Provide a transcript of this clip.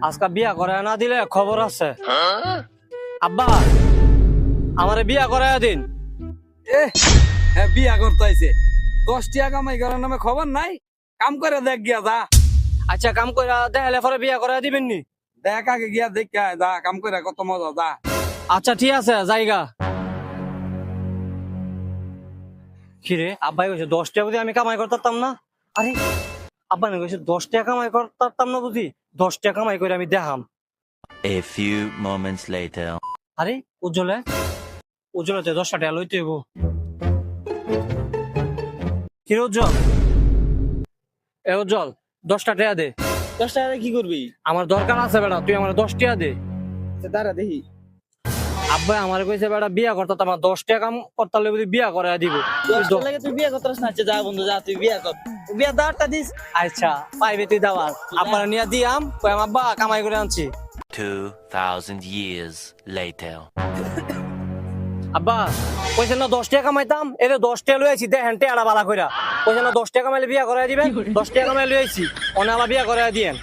আজকে বিয়া করে না দিলে খবর আছে। আব্বা আমারে বিয়া করে দিন। এ হ্যাঁ বিয়া করতে আইছে 10 টাকা কামাই করার নামে খবর নাই। কাম করে দেখ গিয়া যা। আচ্ছা কাম কইরা দেখালে পরে বিয়া করে দিবেন নি? দেখ আগে গিয়া দেখ যা কাম করে কত মজা যা। আচ্ছা ঠিক আছে জায়গা। কিরে আব্বাই কইছে 10 টাকা বুঝি আমি কামাই করতাম না? আরে আব্বা না কইছে 10 টাকা কামাই করতাম না বুঝি? 10 টাকা কামাই করে আমি দেখাম। A few moments later. আরে উজ্জ্বলে উজ্জ্বলতে 10 টাকা লইতে হইব। কিরে উজ্জ্বল, এ উজ্জ্বল 10 টাকা দে। 10 টাকা কি করবি? আমার দরকার আছে বেটা, তুই আমার 10 টাকা দে। দাঁড়া দেখি। আব্বা আমার কইছে বেটা বিয়া করতে আমার 10 টাকা কাম করতে হলে বুঝি বিয়া করে দিব। 10 টাকা লাগে তুই বিয়ে করতেছ না? আচ্ছা যা বন্ধু যা, তুই বিয়ে কর। বিয়ে দাঁড়টা দিস। আচ্ছা পাইবে তুই দাওয়াত আব্বার নিয়ে দিয়াম কই আমার আব্বা কামাই করে আনছি। 2000 years later. আব্বা কইছেন না 10 টাকা কামাইতাম, এই 10 টাকা লই আইছি দেখেন টেড়া বালা কইরা। কইছেন না 10 টাকা কামাইলে বিয়া করে দিবেন, 10 টাকা কামাই লই আইছি ওনে আবার বিয়া করে দিয়েন।